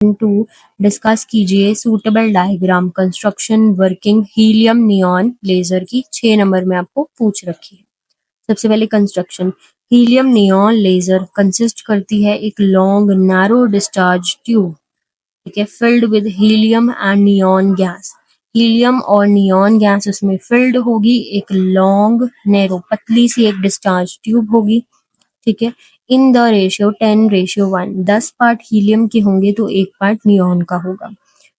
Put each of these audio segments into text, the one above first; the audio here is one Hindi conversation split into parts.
टू डिस्कस कीजिए suitable diagram construction working helium neon laser की 6 नंबर में आपको पूछ रखी है। सबसे पहले construction, helium neon laser consist करती है एक लॉन्ग नैरो डिस्चार्ज ट्यूब, ठीक है, filled with helium and neon gas. Helium और नियॉन गैस उसमें फिल्ड होगी, एक लॉन्ग नैरो पतली सी एक डिस्चार्ज ट्यूब होगी, ठीक है। In the ratio 10:1, 10 part helium के होंगे तो 1 पार्ट नियॉन का होगा।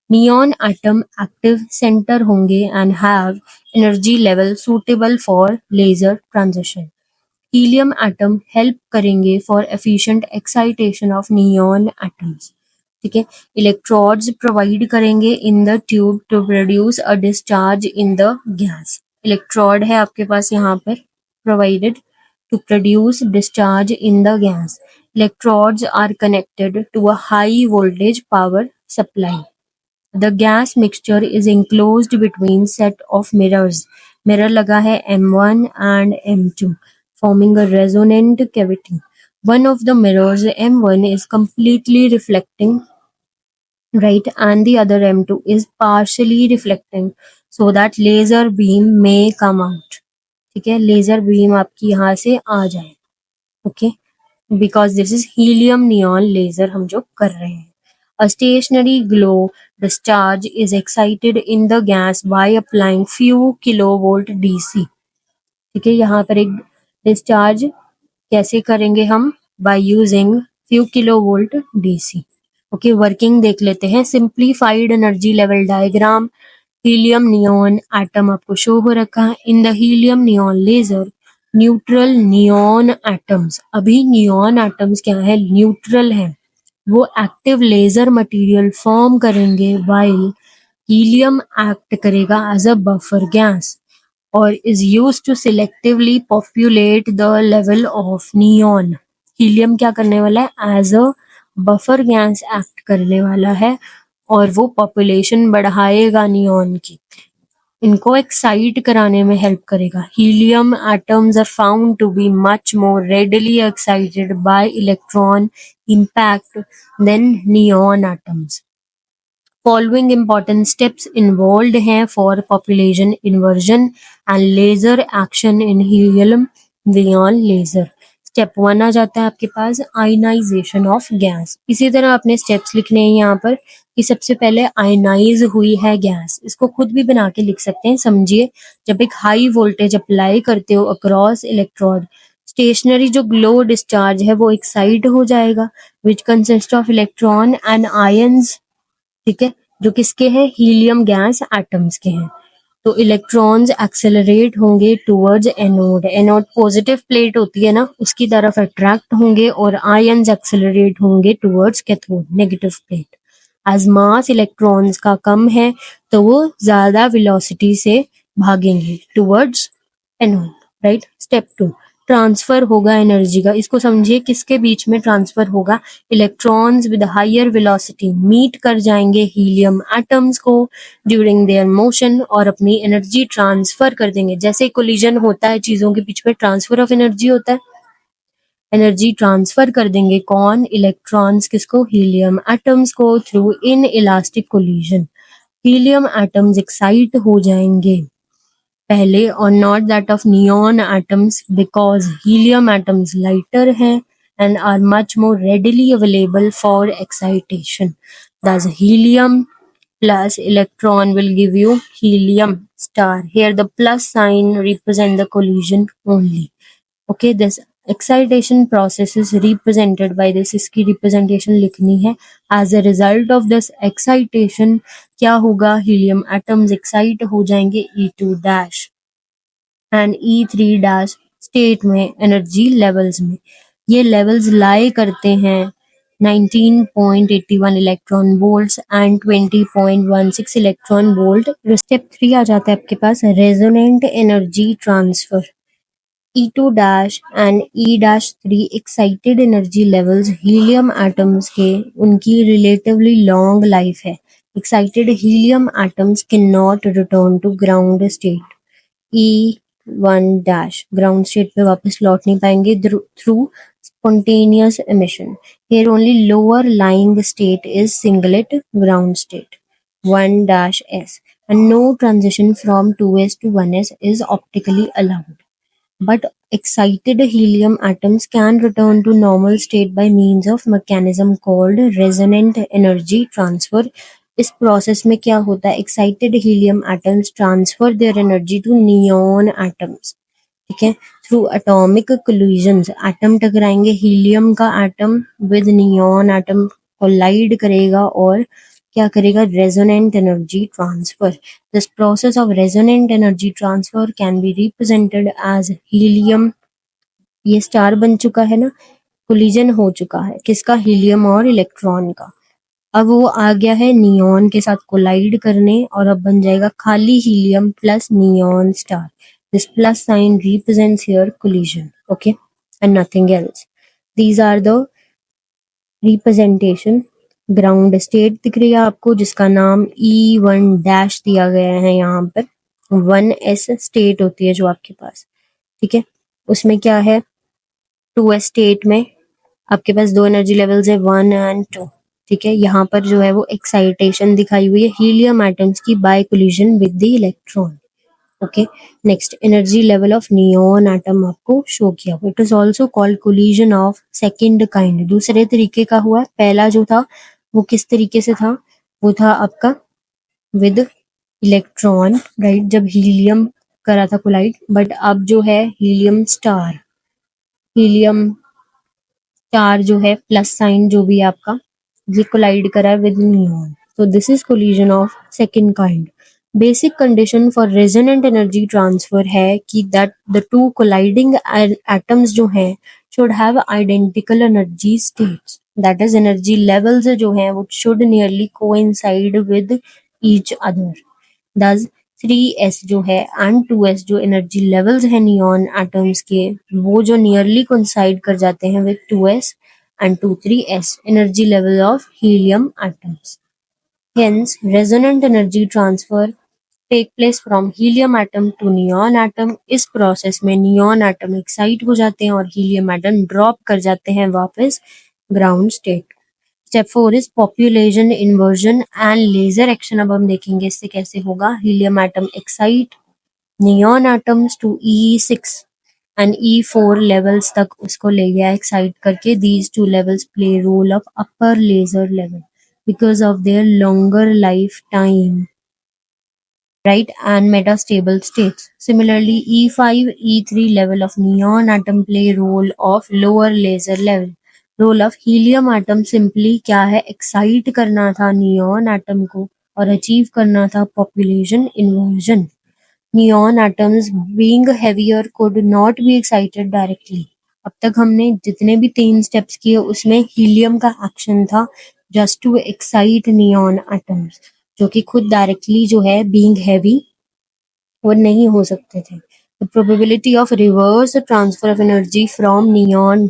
नियॉन एटम एक्टिव सेंटर होंगे and have energy level suitable for laser transition. Helium atom help करेंगे for efficient excitation of neon atoms, ठीक है। इलेक्ट्रोड्स प्रोवाइड करेंगे in the tube to produce a discharge in the gas. Electrode है आपके पास यहाँ पर provided to produce discharge in the gas. Electrodes are connected to a high voltage power supply. The gas mixture is enclosed between set of mirrors. Mirror लगा है M1 and M2, forming a resonant cavity. One of the mirrors, M1, is completely reflecting, right, and the other M2 is partially reflecting, so that laser beam may come out. ठीक है, लेजर बीम आपकी यहाँ से आ जाए, okay, because this is helium neon laser हम जो कर रहे हैं। A stationary glow discharge is excited in the gas by applying few kilovolt DC, ठीक है। यहाँ पर एक डिस्चार्ज कैसे करेंगे हम, by using few kilovolt DC, okay. Working देख लेते हैं। Simplified energy level diagram, helium neon atom आपको शो हो रखा है। In the helium neon laser neutral neon atoms, अभी नियॉन एटम्स क्या है, न्यूट्रल है, वो एक्टिव लेजर मटेरियल फॉर्म करेंगे वाइल हीलियम एक्ट करेगा एज अ बफर गैस और is used to selectively populate the level of neon. Helium क्या करने वाला है, as a buffer gas act करने वाला है और वो पॉपुलेशन बढ़ाएगा नियॉन की, इनको एक्साइट कराने में हेल्प करेगा। Helium atoms are found to be much more readily excited by electron impact than neon atoms. Following important steps involve हैं for population inversion and laser action in helium neon laser. Step 1 आ जाता है आपके पास, आयनाइजेशन ऑफ गैस। इसी तरह आपने स्टेप्स लिखने हैं यहाँ पर कि सबसे पहले आयनाइज हुई है गैस, इसको खुद भी बना के लिख सकते हैं। समझिए, जब एक हाई वोल्टेज अप्लाई करते हो अक्रॉस इलेक्ट्रोड, स्टेशनरी जो ग्लो डिस्चार्ज है वो एक्साइट हो जाएगा, which consist of electron and ions, ठीक है, जो किसके हैं, हीलियम गैस एटम्स के हैं। तो इलेक्ट्रॉन्स एक्सेलरेट होंगे towards anode, anode positive plate होती है ना, उसकी तरफ अट्रैक्ट होंगे और आयंस एक्सेलरेट होंगे towards cathode, negative plate. As mass electrons का कम है तो वो ज्यादा वेलोसिटी से भागेंगे towards anode, right. Step 2, transfer होगा एनर्जी का। इसको समझिए, किसके बीच में ट्रांसफर होगा, electrons with higher velocity meet कर जाएंगे हीलियम एटम्स को ड्यूरिंग देयर मोशन और अपनी एनर्जी ट्रांसफर कर देंगे। जैसे कोलिजन होता है चीजों के बीच में, ट्रांसफर ऑफ एनर्जी होता है, एनर्जी ट्रांसफर कर देंगे कौन, इलेक्ट्रॉन्स, किसको, हीलियम एटम्स को, through in elastic collision. Helium atoms excite हो जाएंगे पहले और not that of neon atoms, because helium atoms lighter हैं and are much more readily available for excitation. Thus, helium plus electron will give you helium star. Here the plus sign represent the collision only. Okay, this excitation process is represented by this, इसकी representation लिखनी है। As a result of this excitation क्या होगा, helium atoms excite हो जाएंगे E2 dash and E3 dash state में, एनर्जी लेवल्स में। ये लेवल्स लाई करते हैं 19.81 electron volts and 20.16 electron volt. Step 3 आ जाता है आपके पास, resonant energy transfer. E2 dash and E dash 3 excited energy levels helium atoms के, उनकी रिलेटिवली लॉन्ग लाइफ है। Excited helium atoms can not return to ground state. E1 dash ground state पे वापस लौट नहीं पाएंगे through spontaneous emission. Here only lower lying state is singlet ground state 1-S, and no transition from 2s to 1s is optically allowed. But excited helium atoms can return to normal state by means of mechanism called resonant energy transfer. इस प्रोसेस में क्या होता है, excited helium atoms transfer their energy to neon atoms, ठीक है, थ्रू एटॉमिक कोलिजन्स। एटम टकराएंगे, हीलियम का atom with neon atom collide करेगा और क्या करेगा, resonant energy transfer. This process of resonant energy transfer can be represented as helium, ये स्टार बन चुका है ना, कोलिजन हो चुका है किसका, हीलियम और इलेक्ट्रॉन का। अब वो आ गया है नियॉन के साथ कोलाइड करने और अब बन जाएगा खाली helium plus neon star. This plus sign represents here collision, okay, and nothing else. These are the representation. Ground state दिख रही है आपको जिसका नाम E1 दिया गया है यहाँ पर। 1s स्टेट होती है जो आपके पास, ठीक है, उसमें क्या है, 2s स्टेट में आपके पास दो एनर्जी लेवल्स है 1 एंड 2, ठीक है। यहाँ पर जो है वो एक्साइटेशन दिखाई हुई है हीलियम एटम्स की by collision with the electron, okay. Next energy level of neon atom आपको शो किया हुआ, it is also called collision of second kind, दूसरे तरीके का हुआ। पहला जो था वो किस तरीके से था, वो था आपका विद इलेक्ट्रॉन, राइट, जब हीलियम करा था कोलाइड। बट अब जो है हीलियम स्टार, हीलियम स्टार जो है प्लस साइन जो भी है आपका, ये कोलाइड करा है with neon, so this is collision of second kind. Basic condition for resonant energy transfer है कि that the two colliding atoms जो हैं should have identical energy states, that is energy levels जो हैं वो should nearly coincide with each other. Thus 3s जो है and 2s जो एनर्जी लेवल्स हैं नियॉन एटम्स के, वो जो नियरली कोइंसाइड कर जाते हैं with 2s and 2-3s energy level of helium atoms. Hence, resonant energy transfer take place from helium atom to neon atom. इस प्रोसेस में नियॉन एटम एक्साइट हो जाते हैं और हीलियम एटम ड्रॉप कर जाते हैं वापस ground state. Step 4 is population inversion and laser action. अब हम देखेंगे इससे कैसे होगा। Helium atom excite neon atoms to E6 and E4 levels तक उसको ले गया एक्साइट करके। These two levels play role of upper laser level because of their longer lifetime, right, and metastable states. Similarly, E5, E3 level of neon atom play role of lower laser level. Role of helium atom simply क्या है, excite करना था neon atom को और achieve करना था population inversion. Neon atoms being heavier could not be excited directly. अब तक हमने जितने भी 3 स्टेप्स किए उसमें हीलियम का एक्शन था just to excite neon atoms, जो कि खुद डायरेक्टली जो है बीइंग हैवी वो नहीं हो सकते थे। The probability of reverse transfer of energy from neon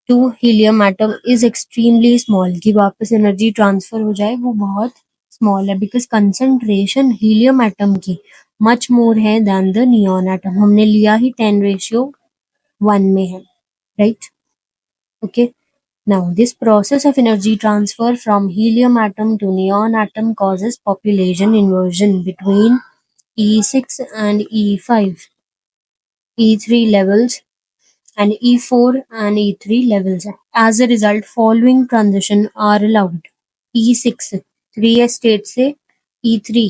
to helium atom is extremely small, कि वापस एनर्जी ट्रांसफर हो जाए वो बहुत स्मॉल है, बिकॉज कंसंट्रेशन हीलियम एटम की मच मोर है देन द नियॉन एटम। हमने लिया ही 10:1 में है, right, okay. Now, this process of energy transfer from helium atom to neon atom causes population inversion between E6 and E5, E3 levels, and E4 and E3 levels. As a result, following transition are allowed. E6 3s state से E3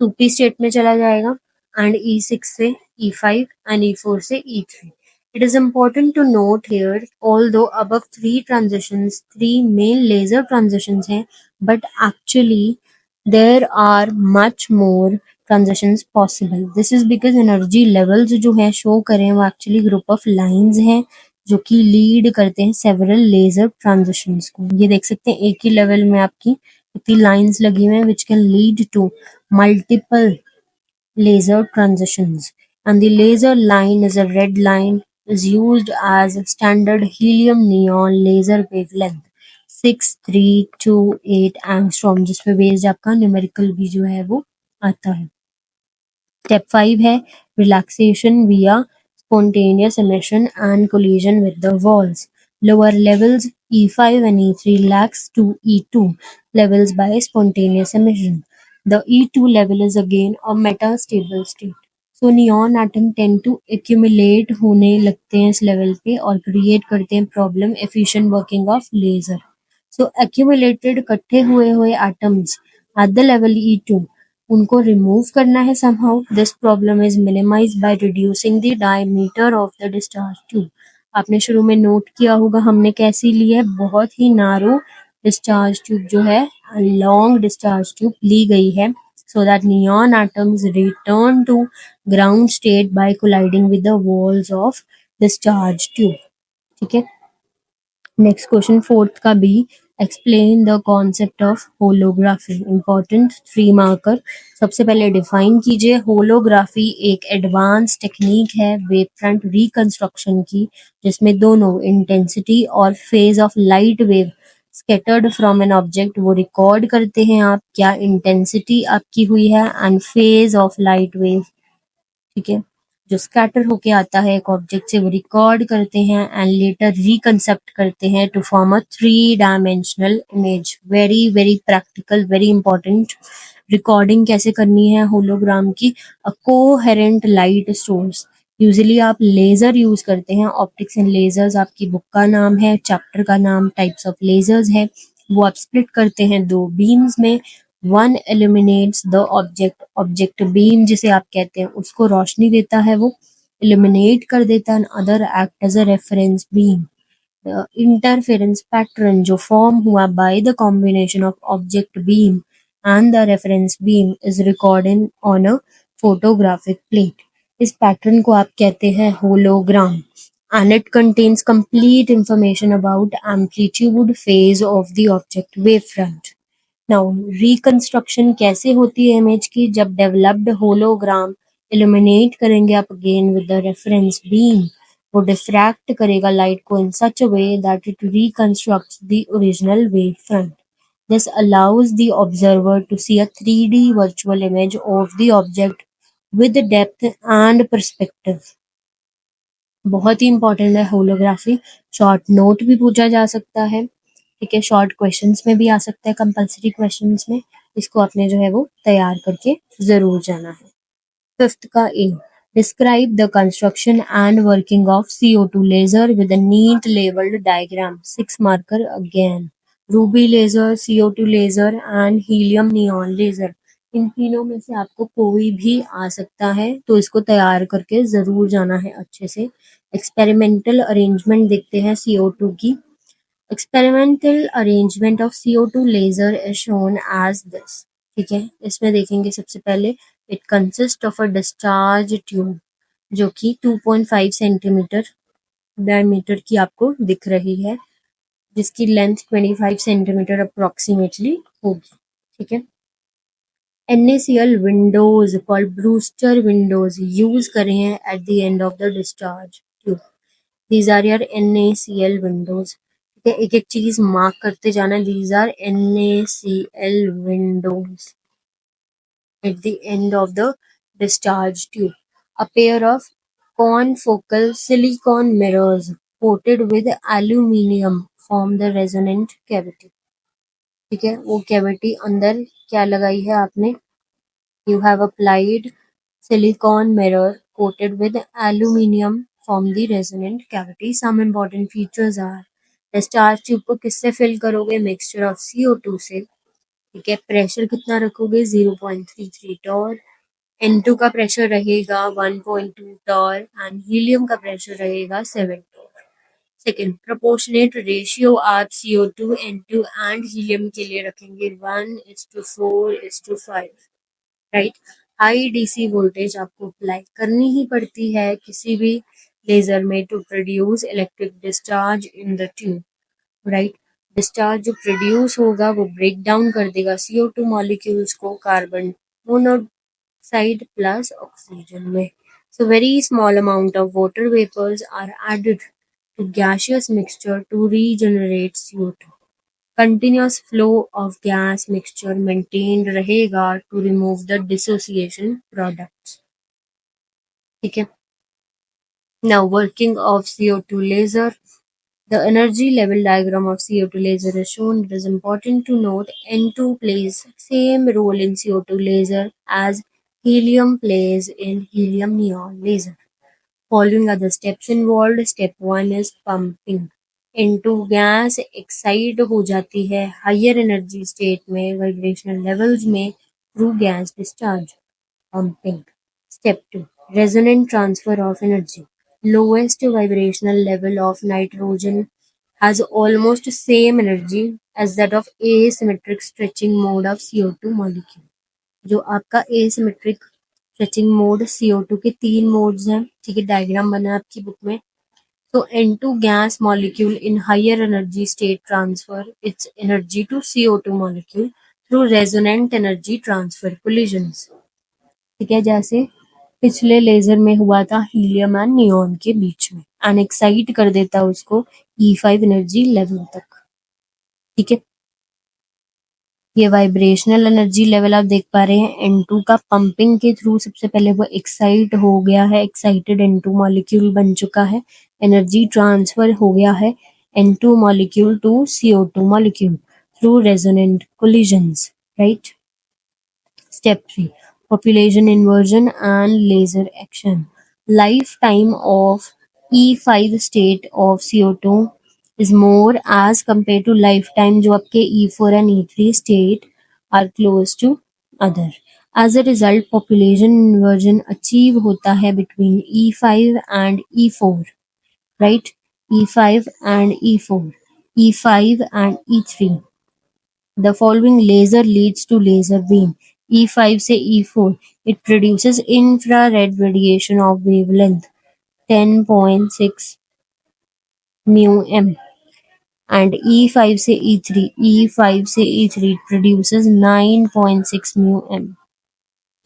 2p स्टेट में चला जाएगा and E6 से E5 and E4 से E3. It is important to note here, although above 3 transitions, 3 main laser transitions हैं, but actually there are much more transitions possible. This is because energy levels जो है show करें वो actually group of lines हैं जो कि लीड करते हैं सेवरल लेजर ट्रांजिशंस को। ये देख सकते हैं एक ही लेवल में आपकी कितनी लाइंस लगी हुई हैं which can lead to multiple laser transitions, and the laser line is a red line is used as standard helium neon laser wavelength 6328 angstrom, जिस पे बेस्ड आपका न्यूमेरिकल भी जो है वो आता है। स्टेप 5 है रिलैक्सेशन विया spontaneous emission and collision with the walls. Lower levels E5 and E3 lags to E2 levels by spontaneous emission. The E2 level is again a metastable state. So neon atom tend to accumulate होने लगते हैं इस लेवल पे और क्रिएट करते हैं problem efficient working of laser. So accumulated इकट्ठे हुए हुए atoms at the level E2 उनको रिमूव करना है somehow. This problem is minimized by reducing the diameter of the discharge tube. आपने शुरू में नोट किया होगा हमने कैसी ली है, बहुत ही नारो डिस्चार्ज ट्यूब जो है, लॉन्ग डिस्चार्ज ट्यूब ली गई है so that neon atoms return to ground state by colliding with the walls of discharge tube. ठीक है. नेक्स्ट क्वेश्चन फोर्थ का B, explain the concept of holography. Important 3 marker. सबसे पहले डिफाइन कीजिए. होलोग्राफी एक एडवांस टेक्निक है वेव फ्रंट रिकंस्ट्रक्शन की जिसमें दोनों इंटेंसिटी और phase of light wave scattered from an object वो रिकॉर्ड करते हैं आप क्या इंटेंसिटी आपकी हुई है and phase of light wave. ठीक है, जो स्कैटर होके आता है एक ऑब्जेक्ट से वो रिकॉर्ड करते हैं एंड लेटर रिकंसेप्ट करते हैं to form a 3 dimensional image. Very very practical, very important. Recording कैसे करनी है होलोग्राम की? A coherent light source. Usually आप लेजर यूज करते हैं. ऑप्टिक्स एंड लेजर्स आपकी बुक का नाम है, चैप्टर का नाम टाइप्स ऑफ लेजर्स है. वो आप स्प्लिट करते हैं 2 बीम्स में. One illuminates the object. Object beam जिसे आप कहते हैं उसको रोशनी देता है, वो illuminate कर देता है. Other act as a reference beam. Interference pattern जो फॉर्म हुआ by the combination of object beam and the reference beam is recorded on a photographic plate. इस पैटर्न को आप कहते हैं hologram and it contains complete information about amplitude phase of the object wavefront. Now reconstruction कैसे होती है इमेज की? जब डेवलप्ड होलोग्राम इल्यूमिनेट करेंगे आप again with the reference beam, वो डिफ्रैक्ट करेगा लाइट को in such a way that it reconstructs the original wave front. This allows the observer to see a 3D virtual image of the object with depth and perspective. बहुत ही इंपॉर्टेंट है होलोग्राफी. शॉर्ट नोट भी पूछा जा सकता है. ठीक है, शॉर्ट क्वेश्चंस में भी आ सकता है, कंपल्सरी क्वेश्चंस में. इसको आपने जो है वो तैयार करके जरूर जाना है. फिफ्थ का A, describe the construction and working of CO2 laser with a neat labelled diagram. 6 marker again. Ruby laser, CO2 laser and helium neon laser. इन तीनों में से आपको कोई भी आ सकता है तो इसको तैयार करके जरूर जाना है अच्छे से. एक्सपेरिमेंटल अरेंजमेंट देखते हैं CO2 की. Experimental arrangement of CO2 laser is shown as this. ठीक है, इसमें देखेंगे सबसे पहले it consists of a discharge tube जो कि 2.5 सेंटीमीटर डायमीटर की आपको दिख रही है जिसकी लेंथ 25 सेंटीमीटर अप्रोक्सीमेटली होगी. ठीक है, NaCl Windows called Brewster Windows use करें हैं at the end of the discharge tube. These are your NaCl windows. ठीक है, एक एक चीज मार्क करते जाना. These are NaCl windows at the end of the discharge tube. A pair of confocal silicon mirrors coated with aluminium form the resonant cavity. ठीक है, वो कैविटी अंदर क्या लगाई है आपने? You have applied silicon mirror coated with aluminium from the resonant cavity. Some important features are discharge tube को किससे फिल करोगे? मिक्सचर ऑफ CO2 से. ठीक है, प्रेशर कितना रखोगे? 0.33 टॉर. N2 का प्रेशर रहेगा 1.2 टॉर एंड हीलियम का प्रेशर रहेगा 7 टॉर. सेकेंड, प्रोपोर्शनेट रेशियो आप CO2, N2 एंड हीलियम के लिए रखेंगे 1:4:5. राइट. हाई DC वोल्टेज आपको अप्लाई करनी ही पड़ती है किसी भी लेजर में to produce electric discharge in the tube. Right. Discharge जो प्रोड्यूस होगा वो ब्रेक डाउन कर देगा CO2 मॉलिक्यूल्स को कार्बन मोनोऑक्साइड प्लस ऑक्सीजन में. So very small amount of water vapors are added to gaseous mixture to regenerate CO2. Continuous flow of gas mixture maintained रहेगा to remove the dissociation products. ठीक है. Now working of CO2 laser. The energy level diagram of CO2 laser is shown. It is important to note N2 plays same role in CO2 laser as helium plays in helium neon laser. Following are the steps involved. Step 1 is pumping. N2 gas excite हो जाती है हायर एनर्जी स्टेट में वाइब्रेशनल लेवल्स में through gas discharge. Pumping. Step 2. Resonant transfer of energy. Lowest vibrational level of nitrogen has almost same energy as that of asymmetric stretching mode of CO2 molecule. जो आपका asymmetric stretching mode CO2 के 3 modes हैं, ठीक है, डायग्राम बना है आपकी बुक में. So N2 gas molecule in higher energy state transfer its energy to CO2 molecule through resonant energy transfer collisions. ठीक है, जैसे पिछले लेजर में हुआ था हीलियम एंड नियॉन के बीच में, एंड एक्साइट कर देता उसको E5 एनर्जी लेवल तक. ठीक है, ये वाइब्रेशनल एनर्जी लेवल आप देख पा रहे हैं. N2 का पंपिंग के थ्रू सबसे पहले वो एक्साइट हो गया है, एक्साइटेड N2 मॉलिक्यूल बन चुका है, एनर्जी ट्रांसफर हो गया है N2 molecule to CO2 molecule through resonant collisions, right. Step 3. Population inversion and laser action. Lifetime of E5 state of CO2 is more as compared to lifetime जो आपके E4 and E3 state are close to other. As a result, population inversion achieve होता है between E5 and E4, right? E5 and E4, E5 and E3. The following laser leads to laser beam. E5 से E4. It produces infrared radiation of wavelength 10.6 mu m. And E5 से E3. E5 से E3 produces 9.6 mu m.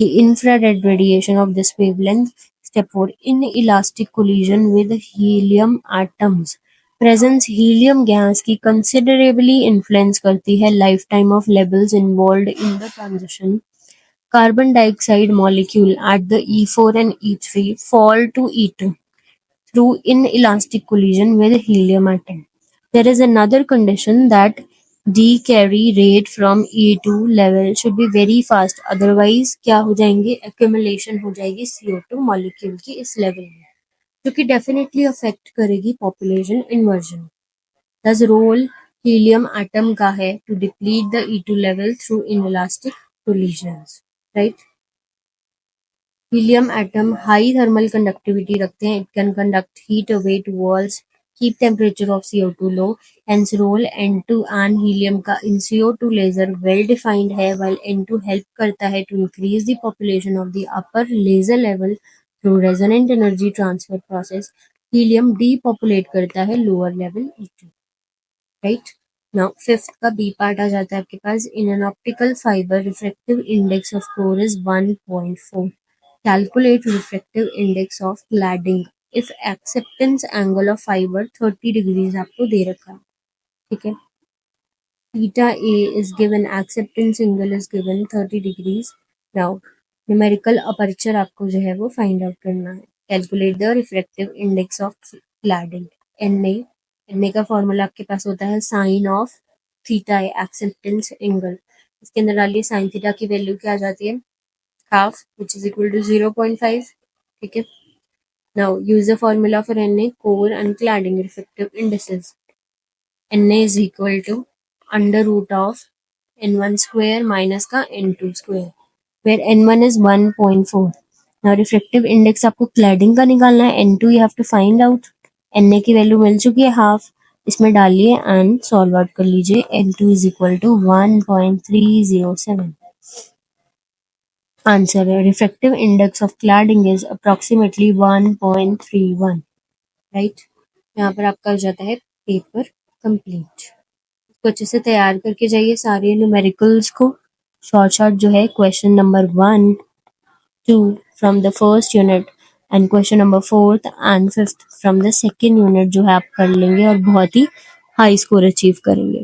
The infrared radiation of this wavelength. Step 4. Inelastic collision with helium atoms. Presence helium gas की कंसिडरेबली इन्फ्लुएंस करती है life time of levels involved in the transition. Carbon dioxide molecule at the E4 and E3 fall to E2 through inelastic collision with helium atom. There is another condition that decarry rate from E2 level should be very fast, otherwise क्या हो जाएंगे, accumulation हो जाएगी CO2 molecule की इस लेवल में, जो कि डेफिनेटली अफेक्ट करेगी population inversion. Thus role helium atom का है to deplete the E2 level through inelastic collisions, right? Helium atom high thermal conductivity रखते हैं. It can conduct heat away to walls, keep temperature of CO2 low. Hence role N2 and helium का in CO2 laser well defined है, while N2 help करता है to increase the population of the upper laser level through resonant energy transfer process. Helium depopulate करता है lower level E2, right? Now fifth का B part आ जाता है आपके पास. In an optical fiber, refractive index of core is 1.4. Calculate refractive index of cladding if acceptance angle of fiber 30 degrees आपको दे रखा है, ठीक है. Theta A is given, acceptance angle is given 30 degrees. Now numerical aperture आपको जो है वो find out करना है. Calculate the refractive index of cladding. Na का फॉर्मूला आपके पास होता है sine of theta a, acceptance angle. इसके अंदर डालिए साइन थीटा की वैल्यू क्या आ जाती है, half, which is equal to 0.5. ठीक है. Now use the formula for Na, core and cladding refractive indices. Na is equal to under root of n1 square minus का n2 square, where n1 is 1.4. Now refractive index आपको cladding का निकालना है, n2 you have to find out. Na की वैल्यू मिल चुकी है हाफ, इसमें डालिए एंड सॉल्व आउट कर लीजिए. n2 is equal to 1.307. Answer: refractive index of cladding is approximately 1.31. Right, यहाँ पर आपका हो जाता है पेपर कंप्लीट. इसको अच्छे से तैयार करके जाइए सारे न्यूमेरिकल्स को. शॉर्ट जो है question number 1, 2 from the first unit and question number 4th and 5th from the second unit जो है आप कर लेंगे और बहुत ही हाई स्कोर अचीव करेंगे.